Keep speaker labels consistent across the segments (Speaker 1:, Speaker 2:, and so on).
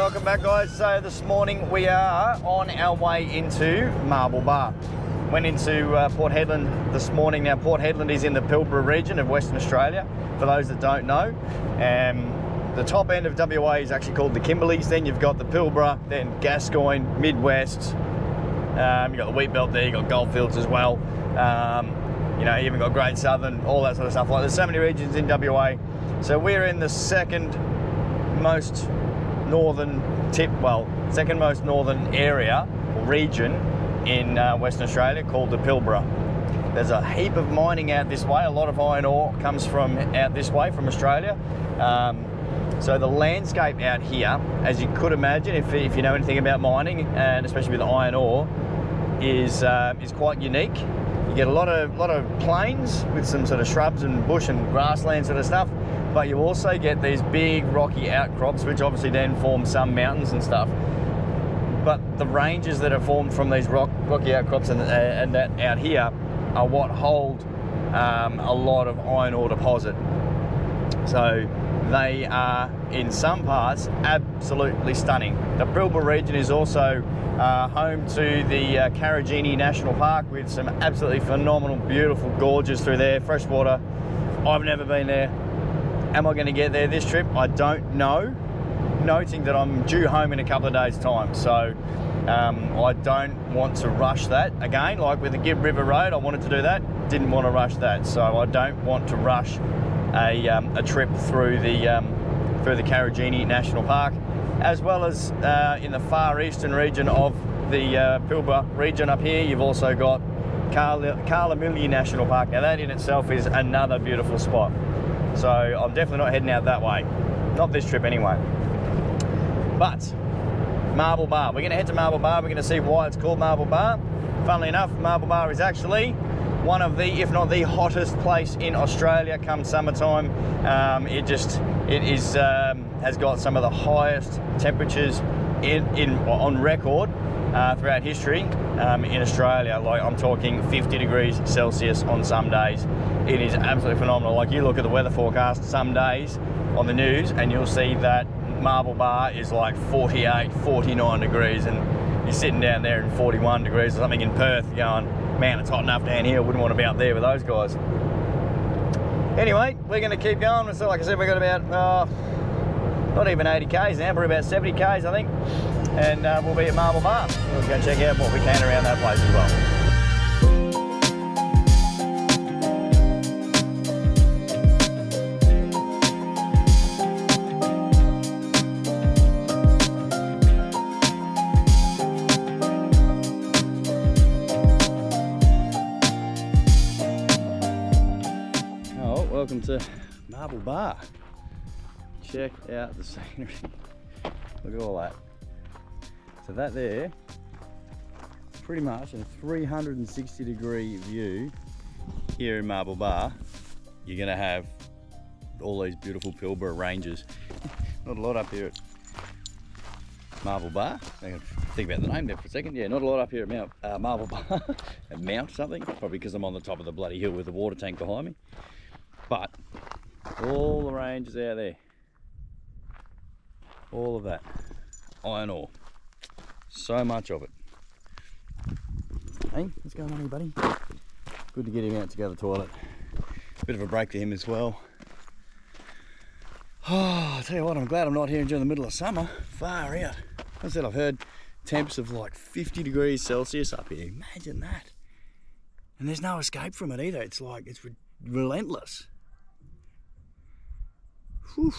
Speaker 1: welcome back, guys. So this morning we are on our way into Marble Bar. Went into Port Hedland this morning. Now Port Hedland is in the Pilbara region of Western Australia, for those that don't know. The top end of WA is actually called the Kimberleys, then you've got the Pilbara, then Gascoyne, Midwest, you've got the wheat belt there, you've got goldfields as well, you know, you even got Great Southern, all that sort of stuff. Like, there's so many regions in WA. So we're in the second most northern second most northern area or region in Western Australia, called the Pilbara. There's a heap of mining out this way. A lot of iron ore comes from out this way from Australia. So the landscape out here, as you could imagine, if you know anything about mining, and especially with iron ore, is quite unique. You get a lot of plains with some sort of shrubs and bush and grassland sort of stuff, but you also get these big rocky outcrops, which obviously then form some mountains and stuff. But the ranges that are formed from these rocky outcrops and that out here are what hold a lot of iron ore deposit. So they are, in some parts, absolutely stunning. The Pilbara region is also home to the Karijini National Park, with some absolutely phenomenal, beautiful gorges through there, freshwater. I've never been there. Am I going to get there this trip? I don't know. Noting that I'm due home in a couple of days' time, so I don't want to rush that. Again, like with the Gibb River Road, I wanted to do that, didn't want to rush that, so I don't want to rush a trip through the Karijini National Park, as well as in the far eastern region of the Pilbara region up here. You've also got Carlamilli National Park. Now that in itself is another beautiful spot, so I'm definitely not heading out that way, not this trip anyway. But Marble Bar, we're going to head to Marble Bar. We're going to see why it's called Marble Bar. Funnily enough, Marble Bar is actually one of the, if not the hottest place in Australia come summertime. It has got some of the highest temperatures on record throughout history in Australia. Like, I'm talking 50 degrees Celsius on some days. It is absolutely phenomenal. Like, you look at the weather forecast some days on the news and you'll see that Marble Bar is like 48, 49 degrees, and you're sitting down there in 41 degrees or something in Perth going, man, it's hot enough down here, I wouldn't want to be up there with those guys. Anyway, we're going to keep going. So like I said, we've got about, not even 80 Ks now, probably about 70 Ks I think, and we'll be at Marble Bar. We'll go check out what we can around that place as well. Welcome to Marble Bar. Check out the scenery. Look at all that. So that there, pretty much a 360 degree view here in Marble Bar. You're going to have all these beautiful Pilbara ranges. Not a lot up here at Marble Bar. I'm going to think about the name there for a second. Yeah, not a lot up here at Marble Bar. At Mount something, probably because I'm on the top of the bloody hill with the water tank behind me. But all the ranges out there, all of that iron ore, so much of it. Hey, what's going on here, buddy? Good to get him out to go to the toilet. Bit of a break to him as well. Oh, I tell you what, I'm glad I'm not here during the middle of summer. Far out. Like I said, I've heard temps of like 50 degrees Celsius up here. Imagine that. And there's no escape from it either. It's like, it's relentless. Whew.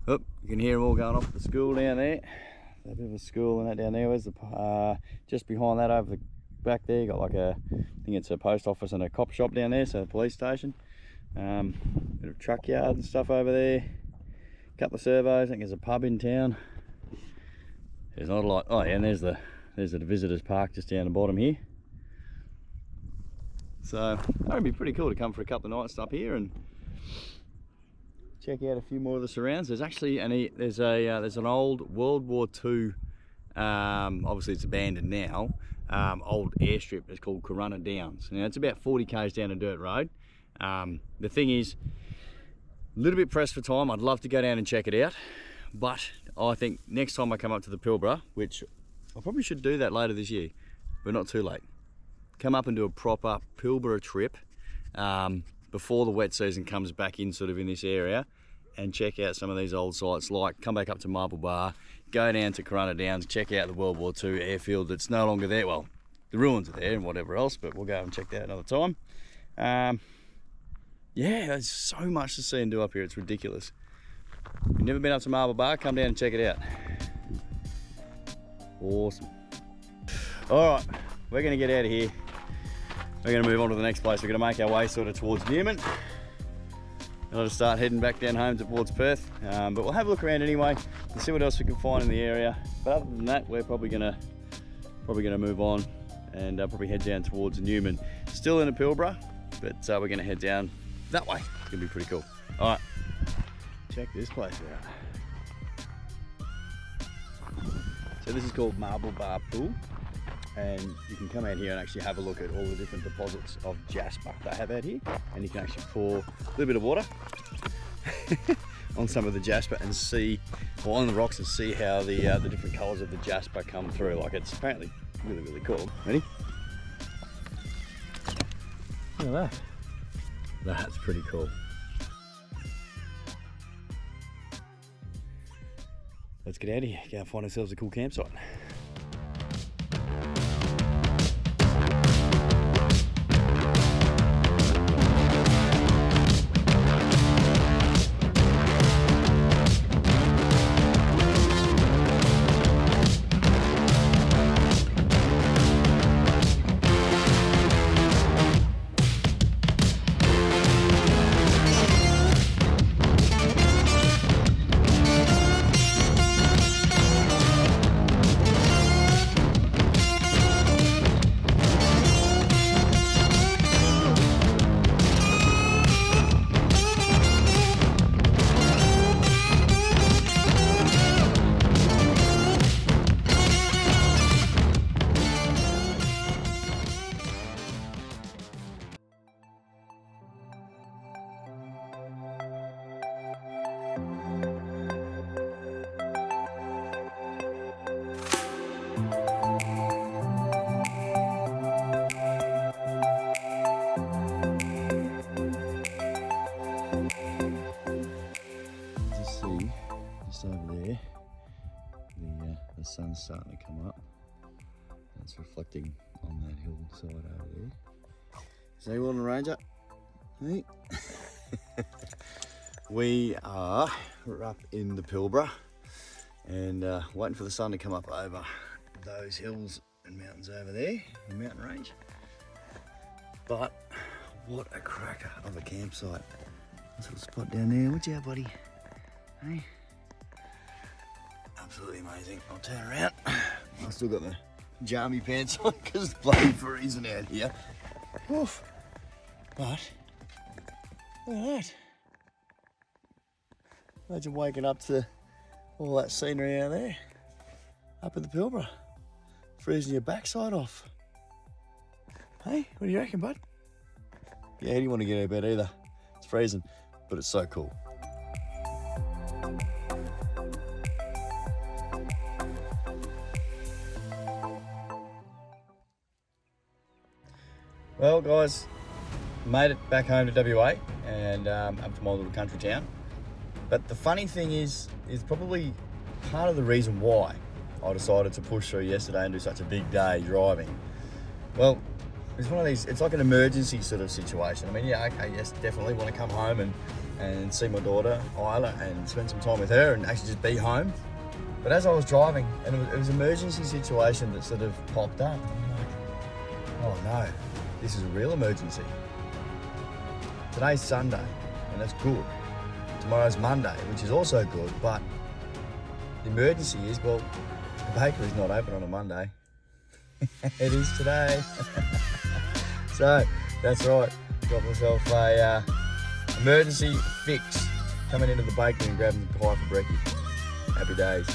Speaker 1: Oh, you can hear them all going off at the school down there. A bit of a school and that down there. Where's the just behind that, over the back there, you got like I think it's a post office and a cop shop down there, so a police station. Bit of truck yard and stuff over there. A couple of servos. I think there's a pub in town. There's not a lot. Oh yeah, and there's the visitors park just down the bottom here. So that would be pretty cool to come for a couple of nights up here and check out a few more of the surrounds. There's actually there's an old World War II, obviously it's abandoned now, old airstrip. It's called Corunna Downs. Now it's about 40 k's down a dirt road. The thing is, a little bit pressed for time. I'd love to go down and check it out, But I think next time I come up to the Pilbara, which I probably should do that later this year, but not too late. Come up and do a proper Pilbara trip before the wet season comes back in sort of in this area, and check out some of these old sites, like come back up to Marble Bar, go down to Corunna Downs, check out the World War II airfield that's no longer there. Well, the ruins are there and whatever else, but we'll go and check that another time. Yeah, there's so much to see and do up here, it's ridiculous. If you've never been up to Marble Bar, come down and check it out. Awesome. All right, we're gonna get out of here. We're going to move on to the next place. We're going to make our way sort of towards Newman. And I'll just start heading back down home towards Perth. But we'll have a look around anyway and see what else we can find in the area. But other than that, we're probably going to move on and probably head down towards Newman. Still in the Pilbara, but we're going to head down that way. It's going to be pretty cool. All right, check this place out. So this is called Marble Bar Pool. And you can come out here and actually have a look at all the different deposits of jasper they have out here, and you can actually pour a little bit of water on some of the jasper and see, or on the rocks, and see how the different colours of the jasper come through. Like, it's apparently really, really cool. Ready? Look at that. That's pretty cool. Let's get out of here, go and find ourselves a cool campsite. Over there, the sun's starting to come up. It's reflecting on that hillside over there. So you want to ranger? Hey. We are up in the Pilbara and waiting for the sun to come up over those hills and mountains over there, the mountain range. But what a cracker of a campsite. Nice little spot down there. Watch out, buddy. Hey. Absolutely amazing. I'll turn around. I've still got the jammy pants on because it's bloody freezing out here. Oof. But look at that. Imagine waking up to all that scenery out there, up in the Pilbara, freezing your backside off. Hey, what do you reckon, bud? Yeah, you don't want to get out of bed either. It's freezing, but it's so cool. Well, guys, made it back home to WA and up to my little country town. But the funny thing is probably part of the reason why I decided to push through yesterday and do such a big day driving. Well, it's one of these, it's like an emergency sort of situation. I mean, yeah, okay, yes, definitely want to come home and see my daughter, Isla, and spend some time with her and actually just be home. But as I was driving, and it was an emergency situation that sort of popped up, I'm like, oh no. This is a real emergency. Today's Sunday, and that's good. Tomorrow's Monday, which is also good, but the emergency is, well, the bakery's not open on a Monday. It is today. So, that's right. Got myself a emergency fix. Coming into the bakery and grabbing a pie for brekkie. Happy days.